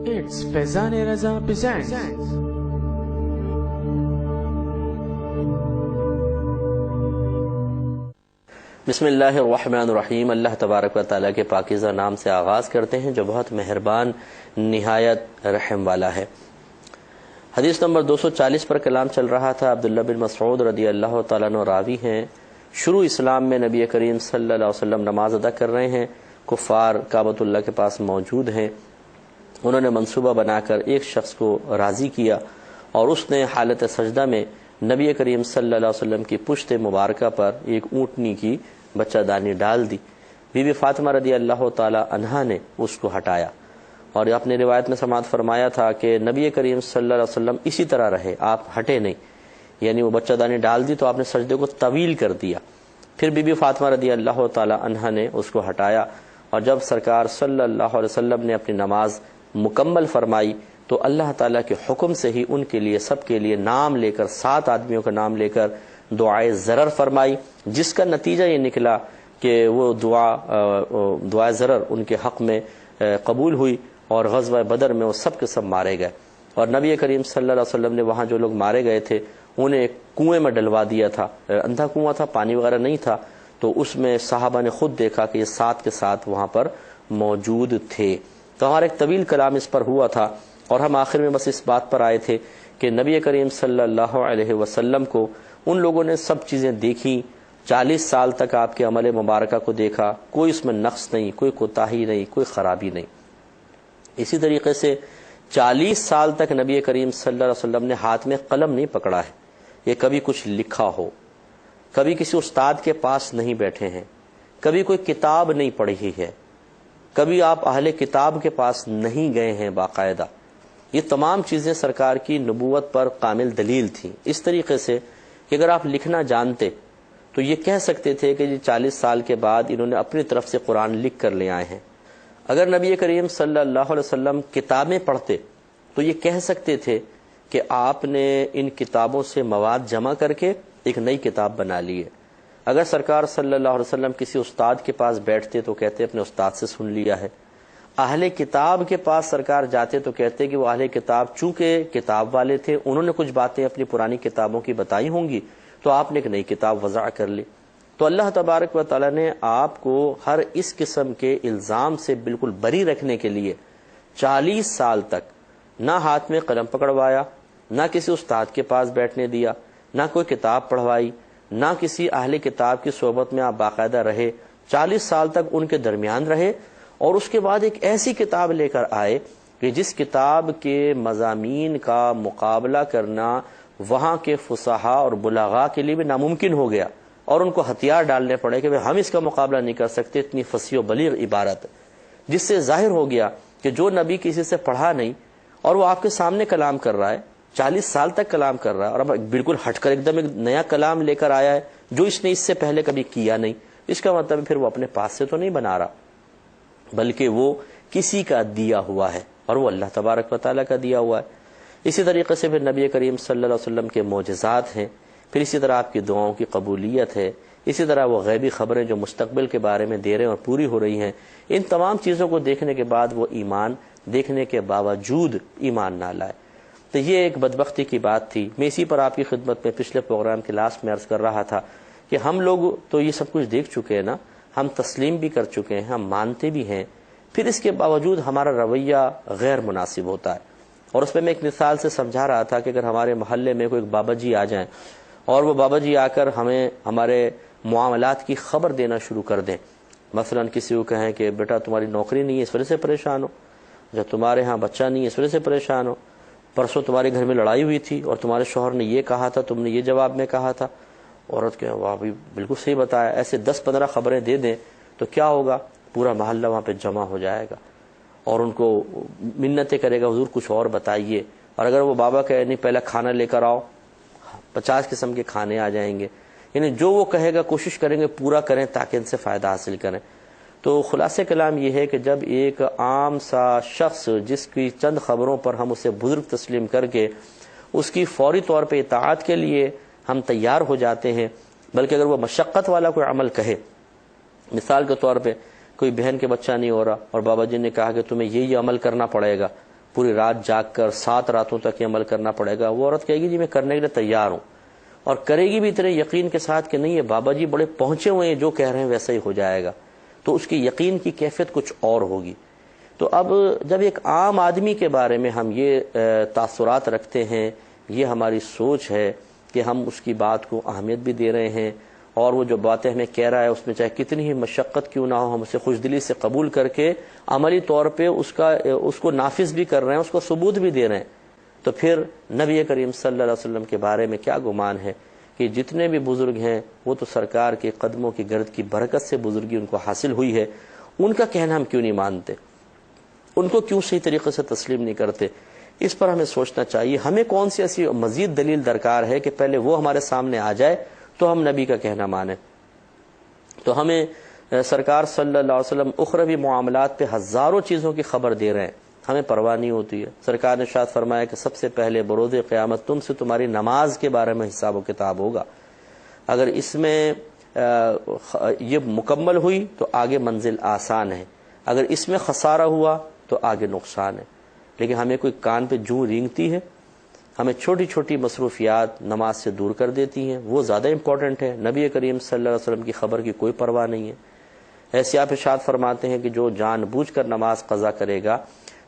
It's Faizan Raza presents. بسم اللہ الرحمن الرحیم۔ اللہ تبارک و تعالیٰ کے پاکیزہ نام سے آغاز کرتے ہیں جو بہت مہربان نہایت رحم والا ہے۔ حدیث نمبر 240 پر کلام چل رہا تھا۔ عبداللہ بن مسعود رضی اللہ تعالیٰ عنہ راوی ہیں۔ شروع اسلام میں نبی کریم صلی اللہ علیہ وسلم نماز ادا کر رہے ہیں، کفار کعبۃ اللہ کے پاس موجود ہیں۔ انہوں نے منصوبہ بنا کر ایک شخص کو راضی کیا اور اس نے حالت سجدہ میں نبی کریم صلی اللہ علیہ وسلم کی پشت مبارکہ پر ایک اونٹنی کی بچہ دانی ڈال دی۔ بی بی فاطمہ رضی اللہ تعالی عنہا نے اس کو ہٹایا اور اپنے روایت میں سماعت فرمایا تھا کہ نبی کریم صلی اللہ علیہ وسلم اسی طرح رہے، آپ ہٹے نہیں، یعنی وہ بچہ دانی ڈال دی تو آپ نے سجدے کو طویل کر دیا۔ پھر بی بی فاطمہ رضی اللہ تعالی عنہا نے اس کو ہٹایا اور جب سرکار صلی اللہ علیہ وسلم نے اپنی نماز مکمل فرمائی تو اللہ تعالیٰ کے حکم سے ہی ان کے لیے سب کے لیے نام لے کر 7 آدمیوں کا نام لے کر دعائے ضرر فرمائی، جس کا نتیجہ یہ نکلا کہ وہ دعائے ضرر ان کے حق میں قبول ہوئی اور غزوہ بدر میں وہ سب کے سب مارے گئے۔ اور نبی کریم صلی اللہ علیہ وسلم نے وہاں جو لوگ مارے گئے تھے انہیں ایک کنویں میں ڈلوا دیا تھا، اندھا کنواں تھا، پانی وغیرہ نہیں تھا، تو اس میں صحابہ نے خود دیکھا کہ یہ 7 کے 7 وہاں پر موجود تھے۔ تو ہمارا ایک طویل کلام اس پر ہوا تھا اور ہم آخر میں بس اس بات پر آئے تھے کہ نبی کریم صلی اللہ علیہ وسلم کو ان لوگوں نے سب چیزیں دیکھیں، 40 سال تک آپ کے عمل مبارکہ کو دیکھا، کوئی اس میں نقص نہیں، کوئی کوتاہی نہیں، کوئی خرابی نہیں۔ اسی طریقے سے 40 سال تک نبی کریم صلی اللہ علیہ وسلم نے ہاتھ میں قلم نہیں پکڑا ہے، یہ کبھی کچھ لکھا ہو، کبھی کسی استاد کے پاس نہیں بیٹھے ہیں، کبھی کوئی کتاب نہیں پڑھی ہے، کبھی آپ اہل کتاب کے پاس نہیں گئے ہیں باقاعدہ۔ یہ تمام چیزیں سرکار کی نبوت پر کامل دلیل تھیں، اس طریقے سے کہ اگر آپ لکھنا جانتے تو یہ کہہ سکتے تھے کہ 40 سال کے بعد انہوں نے اپنی طرف سے قرآن لکھ کر لے آئے ہیں۔ اگر نبی کریم صلی اللہ علیہ وسلم کتابیں پڑھتے تو یہ کہہ سکتے تھے کہ آپ نے ان کتابوں سے مواد جمع کر کے ایک نئی کتاب بنا لی ہے۔ اگر سرکار صلی اللہ علیہ وسلم کسی استاد کے پاس بیٹھتے تو کہتے اپنے استاد سے سن لیا ہے۔ اہل کتاب کے پاس سرکار جاتے تو کہتے کہ وہ اہل کتاب چونکہ کتاب والے تھے، انہوں نے کچھ باتیں اپنی پرانی کتابوں کی بتائی ہوں گی تو آپ نے ایک نئی کتاب وضع کر لی۔ تو اللہ تبارک و تعالیٰ نے آپ کو ہر اس قسم کے الزام سے بالکل بری رکھنے کے لیے 40 سال تک نہ ہاتھ میں قلم پکڑوایا، نہ کسی استاد کے پاس بیٹھنے دیا، نہ کوئی کتاب پڑھوائی، نہ کسی اہل کتاب کی صحبت میں آپ باقاعدہ رہے، 40 سال تک ان کے درمیان رہے اور اس کے بعد ایک ایسی کتاب لے کر آئے کہ جس کتاب کے مضامین کا مقابلہ کرنا وہاں کے فصحاء اور بلغاء کے لیے بھی ناممکن ہو گیا اور ان کو ہتھیار ڈالنے پڑے کہ ہم اس کا مقابلہ نہیں کر سکتے، اتنی فصیح و بلیغ عبارت، جس سے ظاہر ہو گیا کہ جو نبی کسی سے پڑھا نہیں اور وہ آپ کے سامنے کلام کر رہا ہے، 40 سال تک کلام کر رہا ہے اور اب بالکل ہٹ کر ایک دم ایک نیا کلام لے کر آیا ہے جو اس نے اس سے پہلے کبھی کیا نہیں، اس کا مطلب پھر وہ اپنے پاس سے تو نہیں بنا رہا بلکہ وہ کسی کا دیا ہوا ہے اور وہ اللہ تبارک و تعالیٰ کا دیا ہوا ہے۔ اسی طریقے سے پھر نبی کریم صلی اللہ علیہ وسلم کے معجزات ہیں، پھر اسی طرح آپ کی دعاؤں کی قبولیت ہے، اسی طرح وہ غیبی خبریں جو مستقبل کے بارے میں دے رہے ہیں اور پوری ہو رہی ہیں۔ ان تمام چیزوں کو دیکھنے کے بعد وہ ایمان دیکھنے کے باوجود ایمان نہ لائے تو یہ ایک بدبختی کی بات تھی۔ میں اسی پر آپ کی خدمت میں پچھلے پروگرام کے لاسٹ میں عرض کر رہا تھا کہ ہم لوگ تو یہ سب کچھ دیکھ چکے ہیں نا، ہم تسلیم بھی کر چکے ہیں، ہم مانتے بھی ہیں، پھر اس کے باوجود ہمارا رویہ غیر مناسب ہوتا ہے۔ اور اس پہ میں ایک مثال سے سمجھا رہا تھا کہ اگر ہمارے محلے میں کوئی بابا جی آ جائیں اور وہ بابا جی آ کر ہمیں ہمارے معاملات کی خبر دینا شروع کر دیں، مثلا کسی کو کہیں کہ بیٹا تمہاری نوکری نہیں ہے اس وجہ سے پریشان ہو، جب تمہارے ہاں بچہ نہیں ہے اس وجہ سے پریشان ہو، پرسوں تمہارے گھر میں لڑائی ہوئی تھی اور تمہارے شوہر نے یہ کہا تھا، تم نے یہ جواب میں کہا تھا، عورت کہ واہ بھی بالکل صحیح بتایا، ایسے 10-15 خبریں دے دیں تو کیا ہوگا، پورا محلہ وہاں پہ جمع ہو جائے گا اور ان کو منتیں کرے گا حضور کچھ اور بتائیے، اور اگر وہ بابا کہے نہیں پہلا کھانا لے کر آؤ، 50 قسم کے کھانے آ جائیں گے، یعنی جو وہ کہے گا کوشش کریں گے پورا کریں تاکہ ان سے فائدہ حاصل کریں۔ تو خلاصہ کلام یہ ہے کہ جب ایک عام سا شخص جس کی چند خبروں پر ہم اسے بزرگ تسلیم کر کے اس کی فوری طور پہ اطاعت کے لیے ہم تیار ہو جاتے ہیں، بلکہ اگر وہ مشقت والا کوئی عمل کہے، مثال کے طور پہ کوئی بہن کے بچہ نہیں ہو رہا اور بابا جی نے کہا کہ تمہیں یہ عمل کرنا پڑے گا، پوری رات جاگ کر 7 راتوں تک یہ عمل کرنا پڑے گا، وہ عورت کہے گی جی میں کرنے کے لیے تیار ہوں، اور کرے گی بھی اتنے یقین کے ساتھ کہ نہیں یہ بابا جی بڑے پہنچے ہوئے ہیں، جو کہہ رہے ہیں ویسا ہی ہو جائے گا، تو اس کی یقین کی کیفیت کچھ اور ہوگی۔ تو اب جب ایک عام آدمی کے بارے میں ہم یہ تاثرات رکھتے ہیں، یہ ہماری سوچ ہے کہ ہم اس کی بات کو اہمیت بھی دے رہے ہیں، اور وہ جو باتیں ہمیں کہہ رہا ہے اس میں چاہے کتنی ہی مشقت کیوں نہ ہو، ہم اسے خوش دلی سے قبول کر کے عملی طور پہ اس کو نافذ بھی کر رہے ہیں، اس کو ثبوت بھی دے رہے ہیں، تو پھر نبی کریم صلی اللہ علیہ وسلم کے بارے میں کیا گمان ہے کہ جتنے بھی بزرگ ہیں وہ تو سرکار کے قدموں کی گرد کی برکت سے بزرگی ان کو حاصل ہوئی ہے، ان کا کہنا ہم کیوں نہیں مانتے، ان کو کیوں صحیح طریقے سے تسلیم نہیں کرتے؟ اس پر ہمیں سوچنا چاہیے۔ ہمیں کون سی ایسی مزید دلیل درکار ہے کہ پہلے وہ ہمارے سامنے آ جائے تو ہم نبی کا کہنا مانیں؟ تو ہمیں سرکار صلی اللہ علیہ وسلم اخروی معاملات پہ ہزاروں چیزوں کی خبر دے رہے ہیں، ہمیں پرواہ نہیں ہوتی ہے۔ سرکار نے ارشاد فرمایا کہ سب سے پہلے بروز قیامت تم سے تمہاری نماز کے بارے میں حساب و کتاب ہوگا، اگر اس میں یہ مکمل ہوئی تو آگے منزل آسان ہے، اگر اس میں خسارہ ہوا تو آگے نقصان ہے۔ لیکن ہمیں کوئی کان پہ جوں رینگتی ہے، ہمیں چھوٹی چھوٹی مصروفیات نماز سے دور کر دیتی ہیں، وہ زیادہ امپورٹنٹ ہے۔ نبی کریم صلی اللہ علیہ وسلم کی خبر کی کوئی پرواہ نہیں ہے۔ ایسے آپ ارشاد فرماتے ہیں کہ جو جان بوجھ کر نماز قضا کرے گا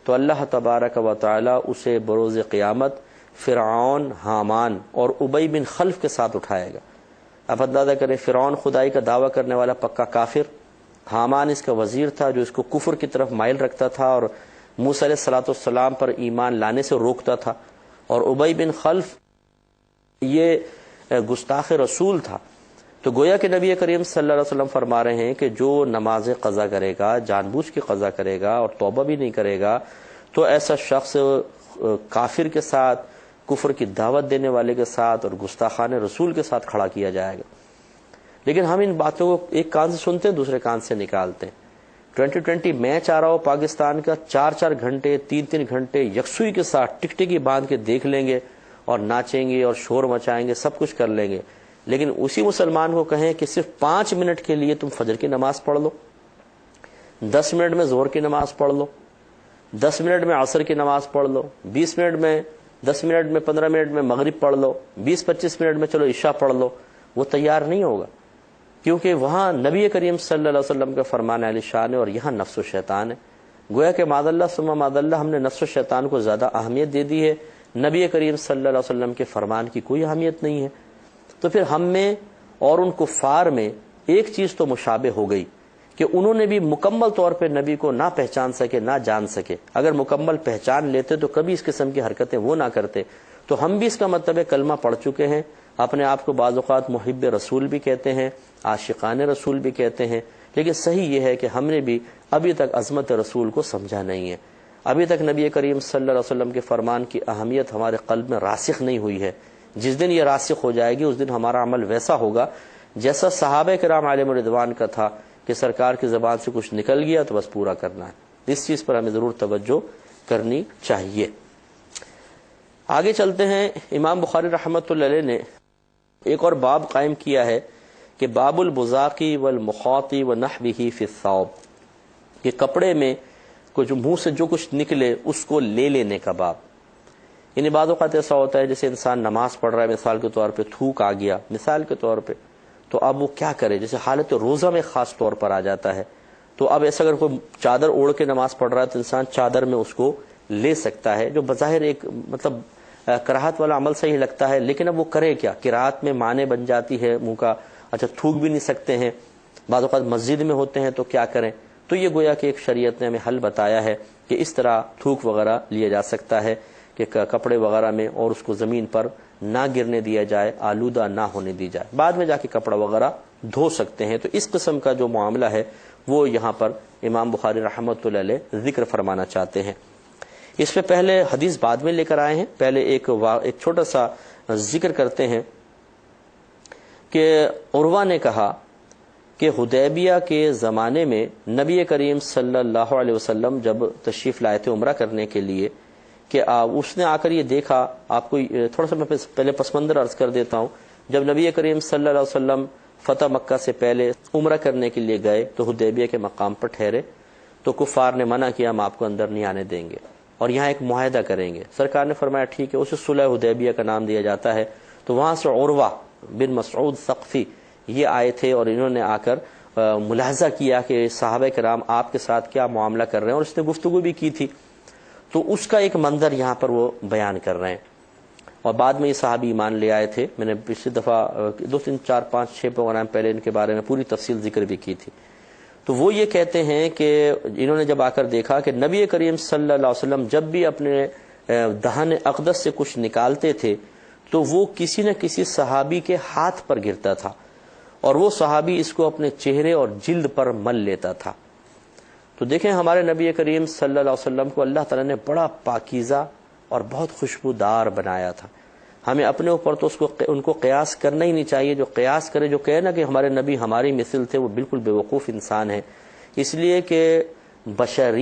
تو اللہ تبارک و تعالی اسے بروز قیامت فرعون، حامان اور ابی بن خلف کے ساتھ اٹھائے گا۔ آپ اندازہ کریں، فرعون خدائی کا دعویٰ کرنے والا پکا کافر، حامان اس کا وزیر تھا جو اس کو کفر کی طرف مائل رکھتا تھا اور موسیٰ علیہ الصلوۃ والسلام پر ایمان لانے سے روکتا تھا، اور ابی بن خلف یہ گستاخ رسول تھا۔ تو گویا کہ نبی کریم صلی اللہ علیہ وسلم فرما رہے ہیں کہ جو نماز قضا کرے گا، جان بوجھ کے قضا کرے گا اور توبہ بھی نہیں کرے گا، تو ایسا شخص کافر کے ساتھ، کفر کی دعوت دینے والے کے ساتھ اور گستاخان رسول کے ساتھ کھڑا کیا جائے گا۔ لیکن ہم ان باتوں کو ایک کان سے سنتے ہیں، دوسرے کان سے نکالتے ہیں۔ 2020 میچ آ رہا ہو پاکستان کا، 4 گھنٹے 3 گھنٹے یکسوئی کے ساتھ ٹکٹکی باندھ کے دیکھ لیں گے اور ناچیں گے اور شور مچائیں گے، سب کچھ کر لیں گے، لیکن اسی مسلمان کو کہیں کہ صرف 5 منٹ کے لیے تم فجر کی نماز پڑھ لو، 10 منٹ میں ظہر کی نماز پڑھ لو، 10 منٹ میں عصر کی نماز پڑھ لو، 20 منٹ میں 10 منٹ میں 15 منٹ میں مغرب پڑھ لو، 20-25 منٹ میں چلو عشاء پڑھ لو، وہ تیار نہیں ہوگا، کیونکہ وہاں نبی کریم صلی اللہ علیہ وسلم کا فرمان علی شان ہے اور یہاں نفس و شیطان ہے۔ گویا کہ معاذ اللہ ثم معاذ اللہ ہم نے نفس و شیطان کو زیادہ اہمیت دے دی ہے، نبی کریم صلی اللہ علیہ وسلم کے فرمان کی کوئی اہمیت نہیں ہے۔ تو پھر ہم میں اور ان کفار میں ایک چیز تو مشابہ ہو گئی کہ انہوں نے بھی مکمل طور پہ نبی کو نہ پہچان سکے، نہ جان سکے۔ اگر مکمل پہچان لیتے تو کبھی اس قسم کی حرکتیں وہ نہ کرتے۔ تو ہم بھی اس کا مطلب کلمہ پڑھ چکے ہیں، اپنے آپ کو بعض اوقات محب رسول بھی کہتے ہیں، عاشقان رسول بھی کہتے ہیں، لیکن صحیح یہ ہے کہ ہم نے بھی ابھی تک عظمت رسول کو سمجھا نہیں ہے، ابھی تک نبی کریم صلی اللہ علیہ وسلم کے فرمان کی اہمیت ہمارے قلب میں راسخ نہیں ہوئی ہے۔ جس دن یہ راسخ ہو جائے گی اس دن ہمارا عمل ویسا ہوگا جیسا صحابہ کرام علیہم رضوان کا تھا کہ سرکار کی زبان سے کچھ نکل گیا تو بس پورا کرنا ہے۔ اس چیز پر ہمیں ضرور توجہ کرنی چاہیے۔ آگے چلتے ہیں۔ امام بخاری رحمۃ اللہ علیہ نے ایک اور باب قائم کیا ہے کہ باب البزاقی والمخاط ونحوہ فی الثوب، کہ کپڑے میں کچھ منہ سے جو کچھ نکلے اس کو لے لینے کا باب۔ یعنی بعض اوقات ایسا ہوتا ہے جیسے انسان نماز پڑھ رہا ہے، مثال کے طور پہ تھوک آ گیا مثال کے طور پہ، تو اب وہ کیا کرے؟ جیسے حالت روزہ میں خاص طور پر آ جاتا ہے، تو اب ایسا اگر کوئی چادر اوڑھ کے نماز پڑھ رہا ہے تو انسان چادر میں اس کو لے سکتا ہے، جو بظاہر ایک مطلب کراہت والا عمل صحیح لگتا ہے، لیکن اب وہ کرے کیا؟ قرات میں معنی بن جاتی ہے منہ کا، اچھا تھوک بھی نہیں سکتے ہیں، بعض اوقات مسجد میں ہوتے ہیں تو کیا کریں؟ تو یہ گویا کہ ایک شریعت نے ہمیں حل بتایا ہے کہ اس طرح تھوک وغیرہ لیا جا سکتا ہے کہ کپڑے وغیرہ میں، اور اس کو زمین پر نہ گرنے دیا جائے، آلودہ نہ ہونے دی جائے، بعد میں جا کے کپڑا وغیرہ دھو سکتے ہیں۔ تو اس قسم کا جو معاملہ ہے وہ یہاں پر امام بخاری رحمۃ اللہ علیہ ذکر فرمانا چاہتے ہیں۔ اس میں پہلے حدیث بعد میں لے کر آئے ہیں، پہلے ایک چھوٹا سا ذکر کرتے ہیں کہ عروہ نے کہا کہ حدیبیہ کے زمانے میں نبی کریم صلی اللہ علیہ وسلم جب تشریف لائے تھے عمرہ کرنے کے لیے، کہ اس نے آ کر یہ دیکھا، آپ کو تھوڑا سا میں پہلے پس منظر عرض کر دیتا ہوں۔ جب نبی کریم صلی اللہ علیہ وسلم فتح مکہ سے پہلے عمرہ کرنے کے لیے گئے تو حدیبیہ کے مقام پر ٹھہرے، تو کفار نے منع کیا، ہم آپ کو اندر نہیں آنے دیں گے۔ اور یہاں ایک معاہدہ کریں گے۔ سرکار نے فرمایا ٹھیک ہے، اسے صلح حدیبیہ کا نام دیا جاتا ہے۔ تو وہاں سے عروہ بن مسعود ثقفی یہ آئے تھے اور انہوں نے آ کر ملاحظہ کیا کہ صحابہ کرام آپ کے ساتھ کیا معاملہ کر رہے ہیں، اور اس نے گفتگو بھی کی تھی۔ تو اس کا ایک منظر یہاں پر وہ بیان کر رہے ہیں، اور بعد میں یہ صحابی ایمان لے آئے تھے۔ میں نے پچھلی دفعہ 2 3 4 5 6 پروگرام پہلے ان کے بارے میں پوری تفصیل ذکر بھی کی تھی۔ تو وہ یہ کہتے ہیں کہ انہوں نے جب آ کر دیکھا کہ نبی کریم صلی اللہ علیہ وسلم جب بھی اپنے دہن اقدس سے کچھ نکالتے تھے تو وہ کسی نہ کسی صحابی کے ہاتھ پر گرتا تھا، اور وہ صحابی اس کو اپنے چہرے اور جلد پر مل لیتا تھا۔ تو دیکھیں ہمارے نبی کریم صلی اللہ علیہ وسلم کو اللہ تعالیٰ نے بڑا پاکیزہ اور بہت خوشبودار بنایا تھا۔ ہمیں اپنے اوپر تو ان کو قیاس کرنا ہی نہیں چاہیے۔ جو قیاس کرے، جو کہے نا کہ ہمارے نبی ہماری مثل تھے، وہ بالکل بیوقوف انسان ہے، اس لیے کہ بشر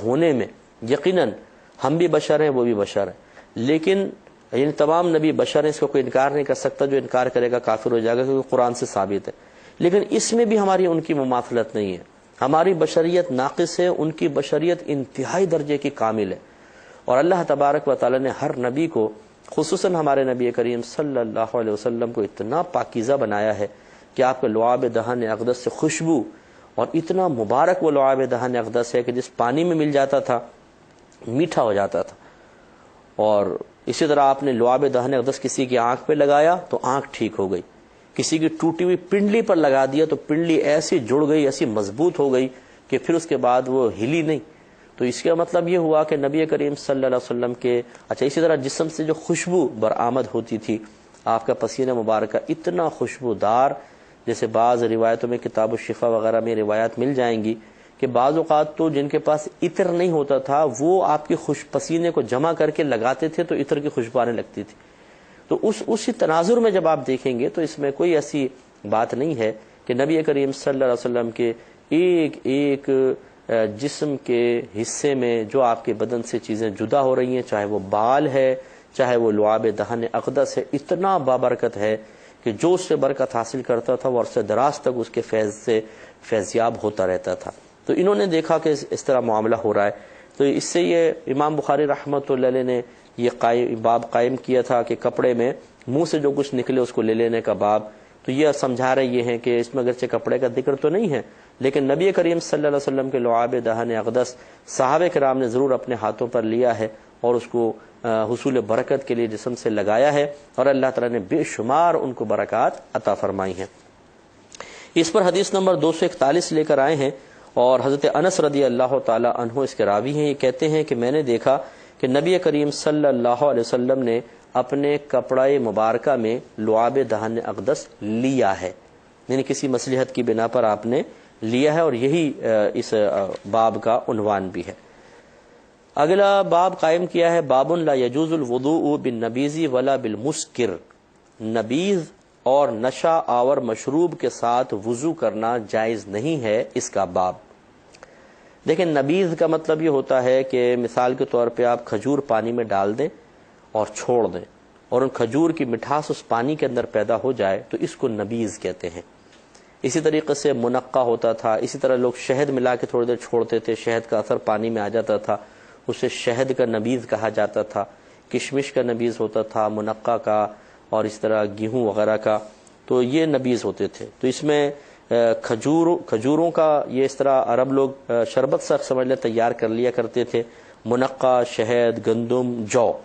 ہونے میں یقیناً ہم بھی بشر ہیں، وہ بھی بشر ہیں، لیکن یعنی تمام نبی بشر ہیں، اس کو کوئی انکار نہیں کر سکتا۔ جو انکار کرے گا کافر ہو جائے گا، کیونکہ قرآن سے ثابت ہے۔ لیکن اس میں بھی ہماری ان کی مماثلت نہیں ہے۔ ہماری بشریت ناقص ہے، ان کی بشریت انتہائی درجے کی کامل ہے۔ اور اللہ تبارک و تعالی نے ہر نبی کو، خصوصاً ہمارے نبی کریم صلی اللہ علیہ وسلم کو اتنا پاکیزہ بنایا ہے کہ آپ کے لعاب دہن اقدس سے خوشبو، اور اتنا مبارک وہ لعاب دہن اقدس ہے کہ جس پانی میں مل جاتا تھا میٹھا ہو جاتا تھا۔ اور اسی طرح آپ نے لعاب دہن اقدس کسی کی آنکھ پہ لگایا تو آنکھ ٹھیک ہو گئی، کسی کی ٹوٹی ہوئی پنڈلی پر لگا دیا تو پنڈلی ایسی جڑ گئی، ایسی مضبوط ہو گئی کہ پھر اس کے بعد وہ ہلی نہیں۔ تو اس کا مطلب یہ ہوا کہ نبی کریم صلی اللہ علیہ وسلم کے اسی طرح جسم سے جو خوشبو برآمد ہوتی تھی، آپ کا پسینہ مبارکہ اتنا خوشبودار، جیسے بعض روایتوں میں کتاب الشفا وغیرہ میں روایات مل جائیں گی کہ بعض اوقات تو جن کے پاس عطر نہیں ہوتا تھا وہ آپ کے پسینے کو جمع کر کے لگاتے تھے تو عطر کی خوشبو آنے لگتی تھی۔ تو اسی تناظر میں جب آپ دیکھیں گے تو اس میں کوئی ایسی بات نہیں ہے کہ نبی کریم صلی اللہ علیہ وسلم کے ایک ایک جسم کے حصے میں جو آپ کے بدن سے چیزیں جدا ہو رہی ہیں، چاہے وہ بال ہے، چاہے وہ لعاب دہن اقدس ہے، اتنا بابرکت ہے کہ جو اس سے برکت حاصل کرتا تھا وہ عرصہ دراز تک اس کے فیض سے فیضیاب ہوتا رہتا تھا۔ تو انہوں نے دیکھا کہ اس طرح معاملہ ہو رہا ہے، تو اس سے یہ امام بخاری رحمۃ اللہ علیہ نے یہ باب قائم کیا تھا کہ کپڑے میں منہ سے جو کچھ نکلے اس کو لے لینے کا باب۔ تو یہ سمجھا رہے یہ ہیں کہ اس میں اگرچہ کپڑے کا ذکر تو نہیں ہے، لیکن نبی کریم صلی اللہ علیہ وسلم کے لعاب دہن اقدس صحابہ کرام نے ضرور اپنے ہاتھوں پر لیا ہے اور اس کو حصول برکت کے لیے جسم سے لگایا ہے، اور اللہ تعالیٰ نے بے شمار ان کو برکات عطا فرمائی ہیں۔ اس پر حدیث نمبر 241 لے کر آئے ہیں، اور حضرت انس رضی اللہ تعالی عنہ اس کے راوی ہیں۔ یہ کہتے ہیں کہ میں نے دیکھا کہ نبی کریم صلی اللہ علیہ وسلم نے اپنے کپڑے مبارکہ میں لعاب دہن اقدس لیا ہے، یعنی کسی مصلحت کی بنا پر آپ نے لیا ہے، اور یہی اس باب کا عنوان بھی ہے۔ اگلا باب قائم کیا ہے، باب لا یجوز الوضوء بالنبیذ ولا بالمسکر، نبیذ اور نشہ آور مشروب کے ساتھ وضو کرنا جائز نہیں ہے، اس کا باب۔ دیکھیں نبیذ کا مطلب یہ ہوتا ہے کہ مثال کے طور پہ آپ کھجور پانی میں ڈال دیں اور چھوڑ دیں، اور ان کھجور کی مٹھاس اس پانی کے اندر پیدا ہو جائے تو اس کو نبیذ کہتے ہیں۔ اسی طریقے سے منقع ہوتا تھا، اسی طرح لوگ شہد ملا کے تھوڑی دیر چھوڑتے تھے، شہد کا اثر پانی میں آ جاتا تھا، اسے شہد کا نبیذ کہا جاتا تھا۔ کشمش کا نبیذ ہوتا تھا، منقع کا، اور اس طرح گیہوں وغیرہ کا، تو یہ نبیذ ہوتے تھے۔ تو اس میں کھجوروں کا یہ اس طرح عرب لوگ شربت سا سمجھ لیں تیار کر لیا کرتے تھے، منقع، شہد، گندم، جو،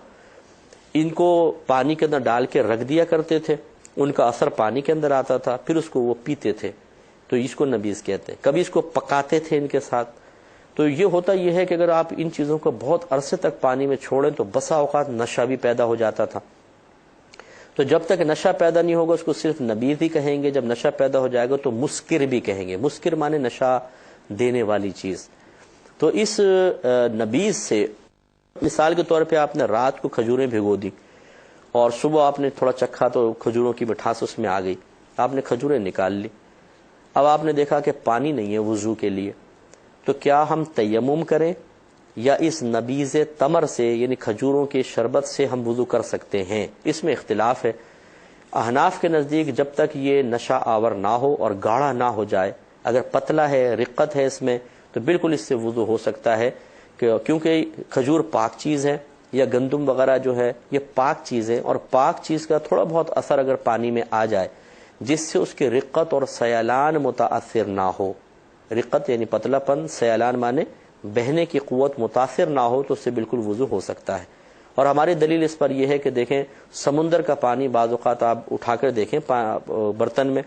ان کو پانی کے اندر ڈال کے رکھ دیا کرتے تھے، ان کا اثر پانی کے اندر آتا تھا، پھر اس کو وہ پیتے تھے، تو اس کو نبیذ کہتے ہیں۔ کبھی اس کو پکاتے تھے ان کے ساتھ۔ تو یہ ہوتا یہ ہے کہ اگر آپ ان چیزوں کو بہت عرصے تک پانی میں چھوڑیں تو بسا اوقات نشہ بھی پیدا ہو جاتا تھا۔ تو جب تک نشہ پیدا نہیں ہوگا اس کو صرف نبیذ ہی کہیں گے، جب نشہ پیدا ہو جائے گا تو مسکر بھی کہیں گے۔ مسکر مانے نشہ دینے والی چیز۔ تو اس نبیذ سے مثال کے طور پہ آپ نے رات کو کھجوریں بھگو دی اور صبح آپ نے تھوڑا چکھا تو کھجوروں کی مٹھاس اس میں آ گئی، آپ نے کھجوریں نکال لی، اب آپ نے دیکھا کہ پانی نہیں ہے وضو کے لیے، تو کیا ہم تیمم کریں یا اس نبیذ تمر سے یعنی کھجوروں کے شربت سے ہم وضو کر سکتے ہیں؟ اس میں اختلاف ہے۔ احناف کے نزدیک جب تک یہ نشہ آور نہ ہو اور گاڑھا نہ ہو جائے، اگر پتلا ہے، رقت ہے اس میں، تو بالکل اس سے وضو ہو سکتا ہے، کیونکہ کھجور پاک چیز ہے یا گندم وغیرہ جو ہے یہ پاک چیز ہے، اور پاک چیز کا تھوڑا بہت اثر اگر پانی میں آ جائے جس سے اس کی رقت اور سیلان متاثر نہ ہو، رقت یعنی پتلا پن، سیلان مانے بہنے کی قوت متاثر نہ ہو، تو اس سے بالکل وضو ہو سکتا ہے۔ اور ہماری دلیل اس پر یہ ہے کہ دیکھیں سمندر کا پانی بعض اوقات آپ اٹھا کر دیکھیں برتن میں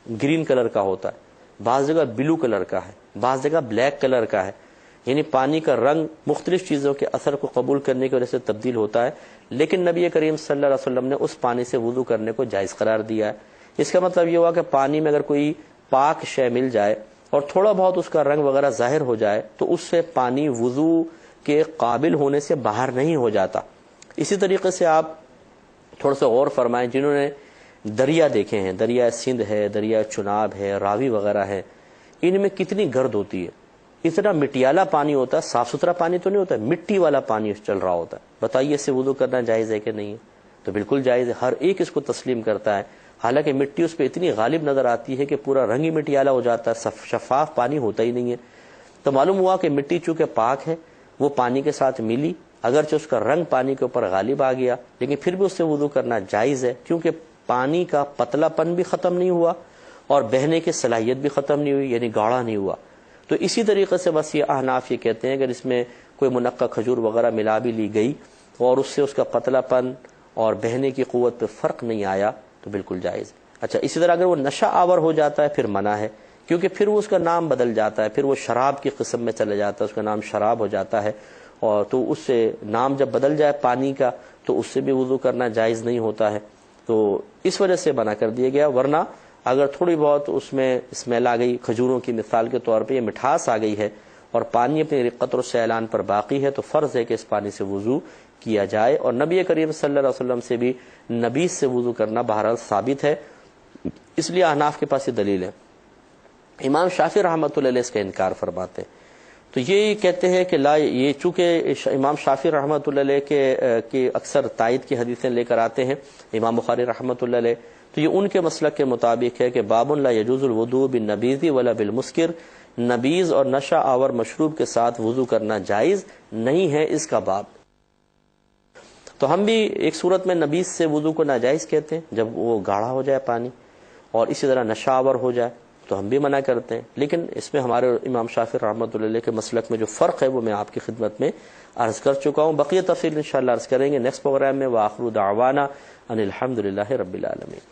گرین کلر کا ہوتا ہے، بعض جگہ بلو کلر کا ہے، بعض جگہ بلیک کلر کا ہے، یعنی پانی کا رنگ مختلف چیزوں کے اثر کو قبول کرنے کی وجہ سے تبدیل ہوتا ہے، لیکن نبی کریم صلی اللہ علیہ وسلم نے اس پانی سے وضو کرنے کو جائز قرار دیا ہے۔ اس کا مطلب یہ ہوا کہ پانی میں اگر کوئی پاک شے مل جائے اور تھوڑا بہت اس کا رنگ وغیرہ ظاہر ہو جائے تو اس سے پانی وضو کے قابل ہونے سے باہر نہیں ہو جاتا۔ اسی طریقے سے آپ تھوڑا سا غور فرمائیں، جنہوں نے دریا دیکھے ہیں، دریا سندھ ہے، دریا چناب ہے، راوی وغیرہ ہے، ان میں کتنی گرد ہوتی ہے، اتنا مٹیالہ پانی ہوتا ہے، صاف ستھرا پانی تو نہیں ہوتا، مٹی والا پانی چل رہا ہوتا ہے۔ بتائیے اس سے وضو کرنا جائز ہے کہ نہیں ہے؟ تو بالکل جائز ہے، ہر ایک اس کو تسلیم کرتا ہے، حالانکہ مٹی اس پہ اتنی غالب نظر آتی ہے کہ پورا رنگ ہی مٹیالہ ہو جاتا ہے، شفاف پانی ہوتا ہی نہیں ہے۔ تو معلوم ہوا کہ مٹی چونکہ پاک ہے، وہ پانی کے ساتھ ملی، اگرچہ اس کا رنگ پانی کے اوپر غالب آ گیا، لیکن پھر بھی اس سے وضو کرنا جائز ہے، کیونکہ پانی کا پتلا پن بھی ختم نہیں ہوا اور بہنے کی صلاحیت بھی ختم نہیں ہوئی، یعنی گاڑھا نہیں ہوا۔ تو اسی طریقے سے بس یہ احناف یہ کہتے ہیں کہ اس میں کوئی منقع کھجور وغیرہ ملا بھی لی گئی اور اس سے اس کا پتلا پن اور بہنے کی قوت پہ فرق نہیں آیا تو بالکل جائز ہے۔ اچھا، اسی طرح اگر وہ نشہ آور ہو جاتا ہے پھر منع ہے، کیونکہ پھر وہ اس کا نام بدل جاتا ہے، پھر وہ شراب کی قسم میں چلا جاتا ہے، اس کا نام شراب ہو جاتا ہے، اور تو اس سے نام جب بدل جائے پانی کا تو اس سے بھی وضو کرنا جائز نہیں ہوتا ہے، تو اس وجہ سے منع کر دیا گیا۔ ورنہ اگر تھوڑی بہت اس میں اسمیل آ گئی، کھجوروں کی مثال کے طور پہ یہ مٹھاس آ گئی ہے اور پانی اپنی رقت اور سیلان پر باقی ہے، تو فرض ہے کہ اس پانی سے وضو کیا جائے، اور نبی کریم صلی اللہ علیہ وسلم سے بھی نبیذ سے وضو کرنا بہرحال ثابت ہے، اس لیے احناف کے پاس یہ دلیل ہے۔ امام شافعی رحمۃ اللہ علیہ اس کا انکار فرماتے ہیں، تو یہ کہتے ہیں کہ لا، یہ چونکہ امام شافعی رحمۃ اللہ علیہ کے اکثر تائید کی حدیثیں لے کر آتے ہیں، امام بخاری رحمۃ اللہ علیہ، تو یہ ان کے مسلک کے مطابق ہے کہ باب لا یجوز الوضوء بالنبیذ ولا بالمسکر، نبیذ اور نشہ آور مشروب کے ساتھ وضو کرنا جائز نہیں ہے، اس کا باب۔ تو ہم بھی ایک صورت میں نبیذ سے وضو کو ناجائز کہتے ہیں جب وہ گاڑھا ہو جائے پانی، اور اسی طرح نشہ آور ہو جائے تو ہم بھی منع کرتے ہیں، لیکن اس میں ہمارے امام شافعی رحمۃ اللہ علیہ کے مسلک میں جو فرق ہے وہ میں آپ کی خدمت میں عرض کر چکا ہوں، بقیہ تفصیل انشاءاللہ عرض کریں گے نیکسٹ پروگرام میں۔ وآخر دعوانا ان الحمد للہ رب العالمین۔